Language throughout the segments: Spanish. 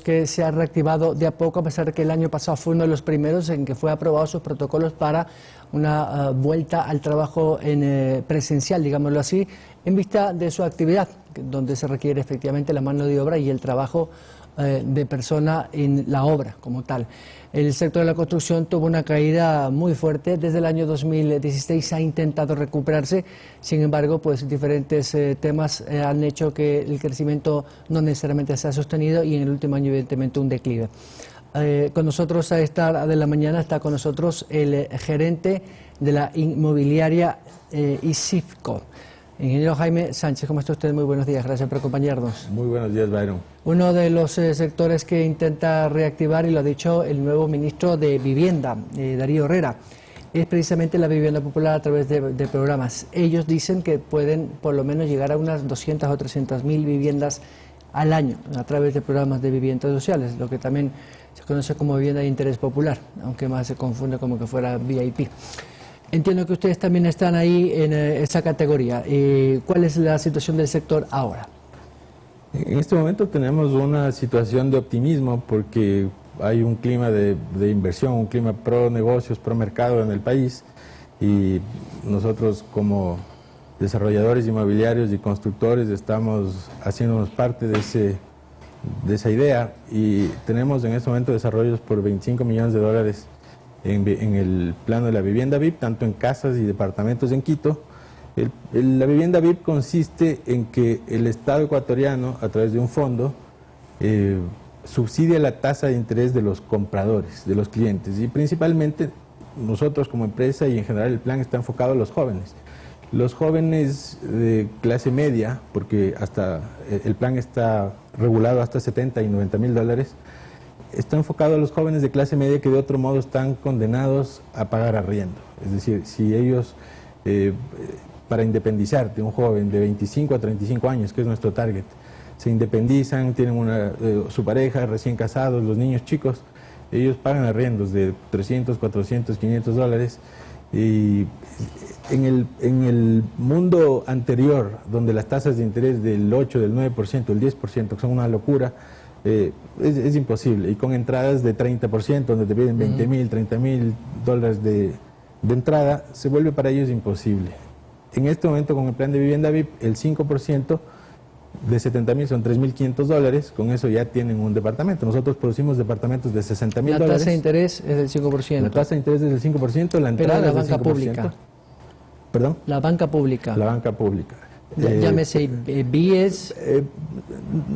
que se ha reactivado de a poco, a pesar de que el año pasado fue uno de los primeros en que fue aprobado sus protocolos para una vuelta al trabajo en presencial, digámoslo así, en vista de su actividad, donde se requiere efectivamente la mano de obra y el trabajo de persona en la obra como tal. El sector de la construcción tuvo una caída muy fuerte. Desde el año 2016 ha intentado recuperarse, sin embargo, pues diferentes temas han hecho que el crecimiento no necesariamente se ha sostenido y en el último año evidentemente un declive. Con nosotros a esta hora de la mañana está con nosotros el gerente de la inmobiliaria ISIFCO. Ingeniero Jaime Sánchez, ¿cómo está usted? Muy buenos días, gracias por acompañarnos. Muy buenos días, Byron. Uno de los sectores que intenta reactivar, y lo ha dicho el nuevo ministro de Vivienda, Darío Herrera, es precisamente la vivienda popular a través de programas. Ellos dicen que pueden por lo menos llegar a unas 200 o 300 mil viviendas al año a través de programas de viviendas sociales, lo que también se conoce como vivienda de interés popular, aunque más se confunde como que fuera VIP. Entiendo que ustedes también están ahí en esa categoría. ¿Cuál es la situación del sector ahora? En este momento tenemos una situación de optimismo porque hay un clima de inversión, un clima pro negocios, pro mercado en el país, y nosotros como desarrolladores inmobiliarios y constructores estamos haciéndonos parte de esa idea, y tenemos en este momento desarrollos por 25 millones de dólares en el plano de la vivienda VIP, tanto en casas y departamentos en Quito. La vivienda VIP consiste en que el Estado ecuatoriano, a través de un fondo, subsidia la tasa de interés de los compradores, de los clientes, y principalmente nosotros como empresa y en general el plan está enfocado a los jóvenes. Los jóvenes de clase media, porque hasta el plan está regulado hasta 70 y 90 mil dólares, está enfocado a los jóvenes de clase media que de otro modo están condenados a pagar arriendo. Es decir, si ellos, para independizarte, un joven de 25 a 35 años, que es nuestro target, se independizan, tienen su pareja, recién casados, los niños chicos, ellos pagan arriendos de 300, 400, 500 dólares. Y en el mundo anterior, donde las tasas de interés del 8, del 9%, del 10%, que son una locura, es imposible, y con entradas de 30%, donde te piden 20 mil, 30 mil dólares de entrada, se vuelve para ellos imposible. En este momento, con el plan de vivienda VIP, el 5% de 70 mil son 3.500 dólares, con eso ya tienen un departamento. Nosotros producimos departamentos de 60 mil dólares. La tasa de interés es del 5%. La tasa de interés es del 5%, la entrada pero la es del banca 5%. Pública. ¿Perdón? La banca pública. La banca pública. Llámese BIES.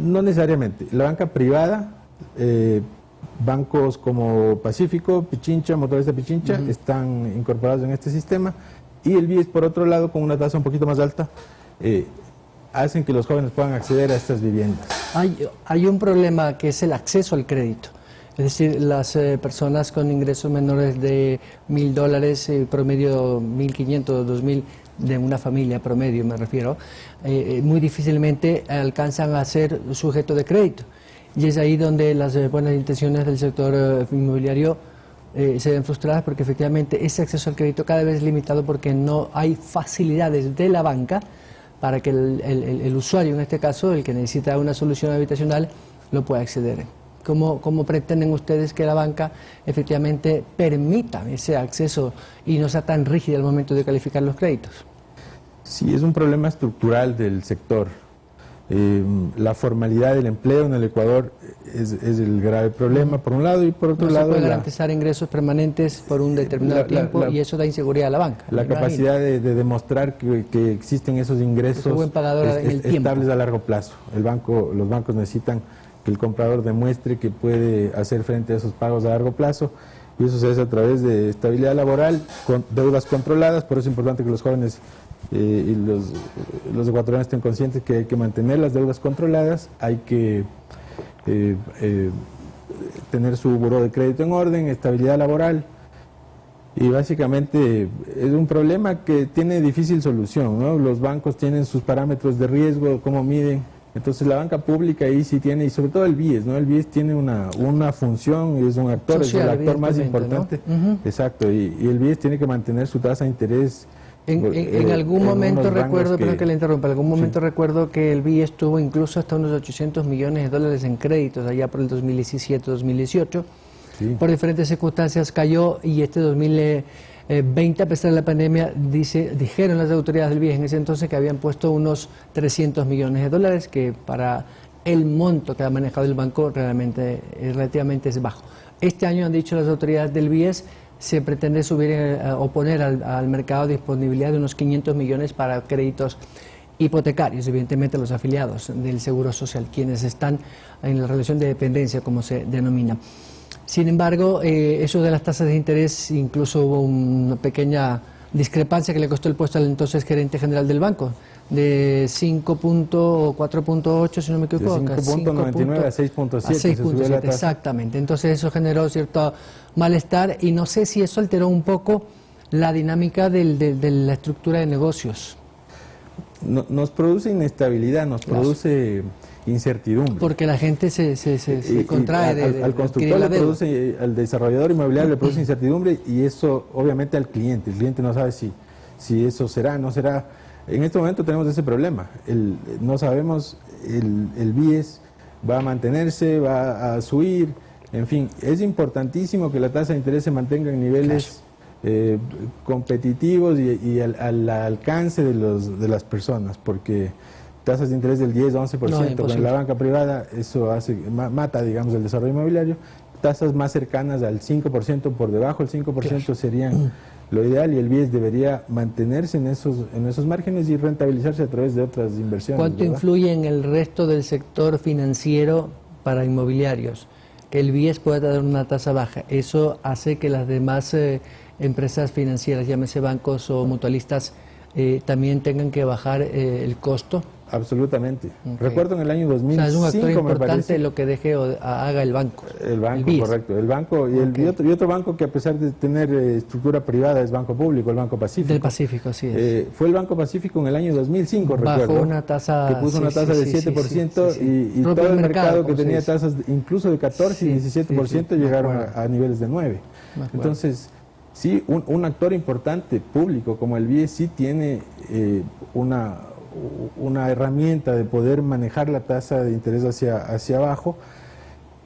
No necesariamente. La banca privada, bancos como Pacífico, Pichincha, Motorista Pichincha, están incorporados en este sistema, y el BIES, por otro lado, con una tasa un poquito más alta, hacen que los jóvenes puedan acceder a estas viviendas. Hay un problema que es el acceso al crédito. Es decir, las personas con ingresos menores de 1.000 dólares, promedio 1.500, 2.000, de una familia promedio me refiero, muy difícilmente alcanzan a ser sujeto de crédito. Y es ahí donde las buenas intenciones del sector inmobiliario se ven frustradas, porque efectivamente ese acceso al crédito cada vez es limitado porque no hay facilidades de la banca para que el usuario, en este caso, el que necesita una solución habitacional, lo pueda acceder. ¿Cómo pretenden ustedes que la banca efectivamente permita ese acceso y no sea tan rígida al momento de calificar los créditos? Sí, es un problema estructural del sector. La formalidad del empleo en el Ecuador es el grave problema, por un lado, y por otro lado... No se puede garantizar ingresos permanentes por un determinado tiempo, y eso da inseguridad a la banca. La capacidad de demostrar que existen esos ingresos estables a largo plazo. Los bancos necesitan que el comprador demuestre que puede hacer frente a esos pagos a largo plazo, y eso se hace a través de estabilidad laboral, con deudas controladas. Por eso es importante que los jóvenes y los ecuatorianos estén conscientes que hay que mantener las deudas controladas, hay que tener su buró de crédito en orden, estabilidad laboral, y básicamente es un problema que tiene difícil solución, ¿no? Los bancos tienen sus parámetros de riesgo, cómo miden. Entonces la banca pública ahí sí tiene, y sobre todo el BIES, ¿no? El BIES tiene una función, es un actor, social, es el actor más importante. ¿No? Exacto, y el BIES tiene que mantener su tasa de interés En algún momento recuerdo, que, perdón que le interrumpa, en algún momento sí. recuerdo que el BIES tuvo incluso hasta unos 800 millones de dólares en créditos allá por el 2017-2018. Sí. Por diferentes circunstancias cayó y este 2020, a pesar de la pandemia, dijeron las autoridades del BIES en ese entonces que habían puesto unos 300 millones de dólares, que para el monto que ha manejado el banco relativamente es bajo. Este año han dicho las autoridades del BIES se pretende o poner al mercado disponibilidad de unos 500 millones para créditos hipotecarios, evidentemente los afiliados del Seguro Social, quienes están en la relación de dependencia, como se denomina. Sin embargo, eso de las tasas de interés, incluso hubo una pequeña discrepancia que le costó el puesto al entonces gerente general del banco, de 5 o 4.8, si no me equivoco. De 5.99 a 6.7. Exactamente. Entonces eso generó cierto malestar y no sé si eso alteró un poco la dinámica de la estructura de negocios. Nos produce inestabilidad, nos produce incertidumbre. Porque la gente se contrae al constructor le produce, al desarrollador inmobiliario le produce incertidumbre y eso obviamente al cliente. El cliente no sabe si eso será, no será. En este momento tenemos ese problema. No sabemos, el BIES va a mantenerse, va a subir, en fin. Es importantísimo que la tasa de interés se mantenga en niveles competitivos y al alcance de las personas, porque tasas de interés del 10-11% con la banca privada, eso mata, digamos, el desarrollo inmobiliario. Tasas más cercanas al 5%, por debajo del 5% serían lo ideal, y el BIES debería mantenerse en esos márgenes y rentabilizarse a través de otras inversiones. ¿Cuánto influye en el resto del sector financiero para inmobiliarios que el BIES pueda dar una tasa baja? Eso hace que las demás empresas financieras, llámese bancos o mutualistas, también tengan que bajar el costo. Absolutamente. Recuerdo en el año 2005, es un actor importante me parece, lo que haga el banco. El banco, correcto. El banco y otro banco que, a pesar de tener estructura privada, es banco público, el Banco Pacífico. Del Pacífico, así es. Fue el Banco Pacífico en el año 2005, recuerdo. Bajó una tasa, que puso una tasa de 7% y todo el mercado que tenía tasas incluso de 14 y 17% llegaron a niveles de 9. Entonces, sí, un actor importante público como el BIES sí tiene una herramienta de poder manejar la tasa de interés hacia abajo.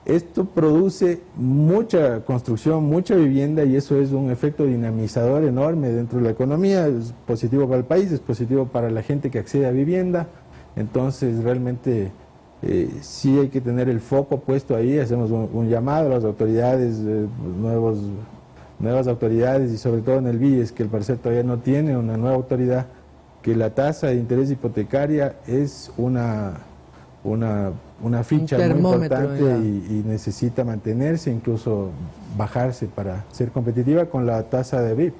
Esto produce mucha construcción, mucha vivienda, y eso es un efecto dinamizador enorme dentro de la economía. Es positivo para el país, es positivo para la gente que accede a vivienda. Entonces realmente sí hay que tener el foco puesto ahí. Hacemos un llamado a las autoridades, nuevas autoridades, y sobre todo en el BIES, que al parecer todavía no tiene una nueva autoridad, que la tasa de interés hipotecaria es una ficha muy importante y necesita mantenerse, incluso bajarse para ser competitiva con la tasa de BIP.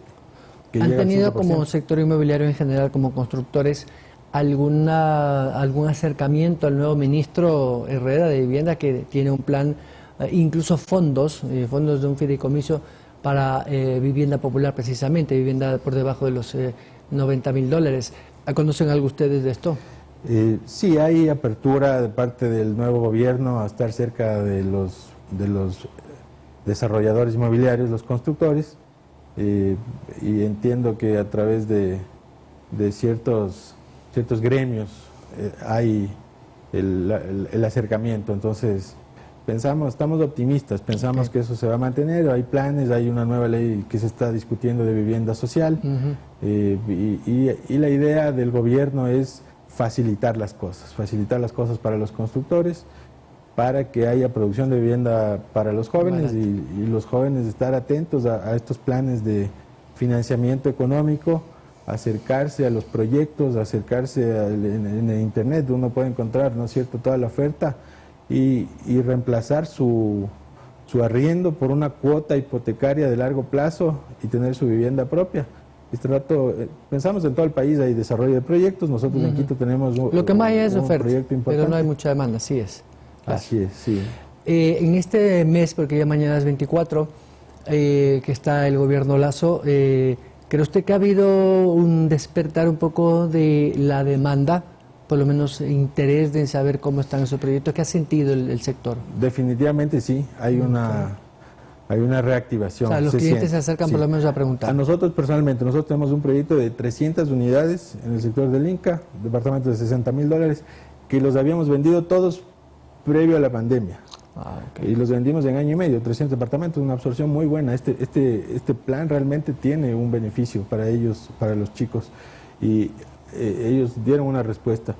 ¿Han tenido como sector inmobiliario en general, como constructores, algún acercamiento al nuevo ministro Herrera de Vivienda, que tiene un plan, incluso fondos de un fideicomiso para vivienda popular, precisamente, vivienda por debajo de los $90.000? ¿Conocen algo ustedes de esto? Sí, hay apertura de parte del nuevo gobierno a estar cerca de los desarrolladores inmobiliarios, los constructores, y entiendo que a través de ciertos gremios hay el acercamiento. Entonces estamos optimistas, pensamos que eso se va a mantener. Hay planes, hay una nueva ley que se está discutiendo de vivienda social, y la idea del gobierno es facilitar las cosas para los constructores, para que haya producción de vivienda para los jóvenes, y los jóvenes estar atentos a estos planes de financiamiento económico, acercarse a los proyectos, acercarse en el internet. Uno puede encontrar, ¿no es cierto?, toda la oferta, y reemplazar su arriendo por una cuota hipotecaria de largo plazo y tener su vivienda propia. Este rato pensamos en todo el país hay desarrollo de proyectos. Nosotros en Quito tenemos lo que más hay es oferta, proyecto importante, pero no hay mucha demanda, así es. Así es, sí. En este mes, porque ya mañana es 24, que está el gobierno Lasso, ¿cree usted que ha habido un despertar un poco de la demanda, por lo menos interés de saber cómo están esos proyectos? ¿Qué ha sentido el sector? Definitivamente sí, hay hay una reactivación. O sea, los clientes se acercan sí. por lo menos a preguntar. A nosotros personalmente, nosotros tenemos un proyecto de 300 unidades en el sector del Inca, departamento de $60.000, que los habíamos vendido todos previo a la pandemia. Okay. Y los vendimos en año y medio, 300 departamentos, una absorción muy buena. Este plan realmente tiene un beneficio para ellos, para los chicos, y ellos dieron una respuesta.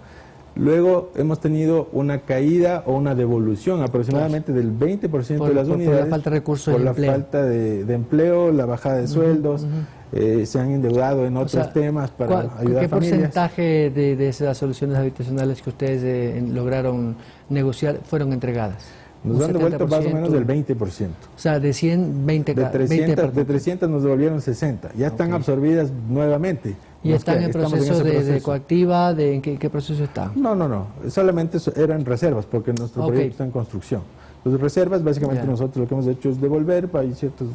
Luego hemos tenido una caída o una devolución aproximadamente del 20% de las unidades. Por la falta de recursos por de la empleo. falta de empleo, la bajada de sueldos, se han endeudado en otros temas para ayudar a familias. ¿Qué porcentaje de esas soluciones habitacionales que ustedes lograron negociar fueron entregadas? Nos han devuelto más o menos del 20%. O sea, de 100, 20 de 300 nos devolvieron 60. Ya están absorbidas nuevamente. ¿Y están en proceso de coactiva? ¿En qué proceso están? No. Solamente eran reservas, porque nuestro proyecto está en construcción. Entonces, reservas, básicamente nosotros lo que hemos hecho es devolver, hay ciertos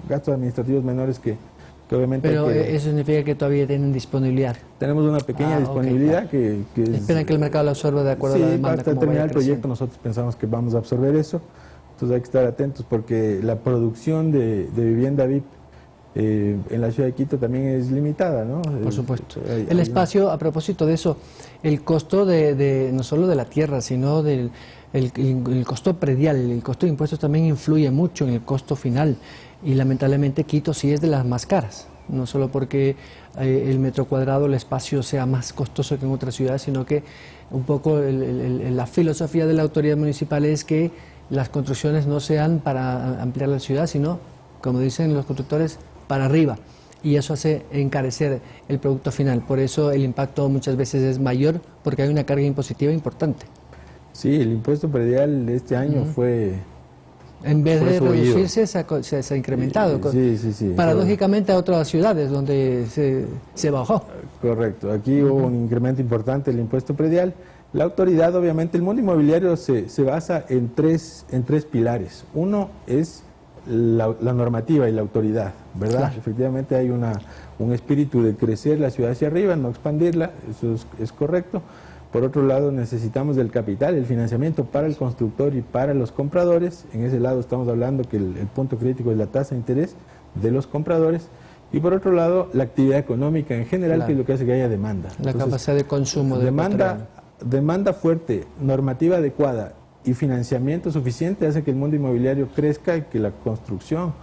gastos administrativos menores que obviamente... Pero eso significa que todavía tienen disponibilidad. Tenemos una pequeña disponibilidad que esperan que el mercado lo absorba de acuerdo a la demanda. Sí, hasta terminar el proyecto nosotros pensamos que vamos a absorber eso. Entonces hay que estar atentos porque la producción de vivienda VIP en la ciudad de Quito también es limitada, ¿no? Por supuesto. El espacio, a propósito de eso, el costo no solo de la tierra, sino del el costo predial, el costo de impuestos también influye mucho en el costo final. Y lamentablemente Quito sí es de las más caras, no solo porque el metro cuadrado, el espacio sea más costoso que en otras ciudades, sino que un poco la filosofía de la autoridad municipal es que las construcciones no sean para ampliar la ciudad, sino, como dicen los constructores, para arriba. Y eso hace encarecer el producto final. Por eso el impacto muchas veces es mayor, porque hay una carga impositiva importante. Sí, el impuesto predial de este año fue... En vez de reducirse, se ha incrementado. Sí. Paradójicamente a otras ciudades donde se bajó. Correcto. Aquí hubo un incremento importante del impuesto predial. La autoridad, obviamente, el mundo inmobiliario se basa en tres pilares. Uno es la normativa y la autoridad, ¿verdad? Claro. Efectivamente hay un espíritu de crecer la ciudad hacia arriba, no expandirla, eso es correcto. Por otro lado, necesitamos del capital, el financiamiento para el constructor y para los compradores. En ese lado estamos hablando que el punto crítico es la tasa de interés de los compradores. Y por otro lado, la actividad económica en general, claro, que es lo que hace que haya demanda. La capacidad de consumo de demanda fuerte, normativa adecuada y financiamiento suficiente hace que el mundo inmobiliario crezca y que la construcción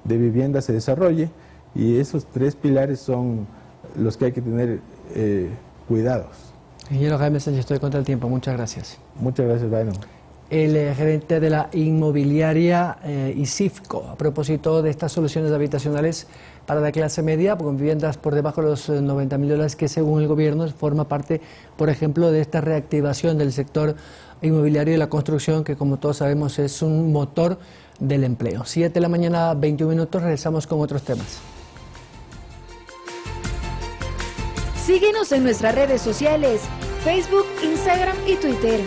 de vivienda se desarrolle. Y esos tres pilares son los que hay que tener cuidados. Ingeniero Jaime Sánchez, estoy contra el tiempo. Muchas gracias. Muchas gracias, Byron. El gerente de la inmobiliaria ISIFCO, a propósito de estas soluciones habitacionales para la clase media, con viviendas por debajo de los $90.000, que según el gobierno forma parte, por ejemplo, de esta reactivación del sector inmobiliario y la construcción, que como todos sabemos es un motor del empleo. 7 de la mañana, 21 minutos, regresamos con otros temas. Síguenos en nuestras redes sociales, Facebook, Instagram y Twitter.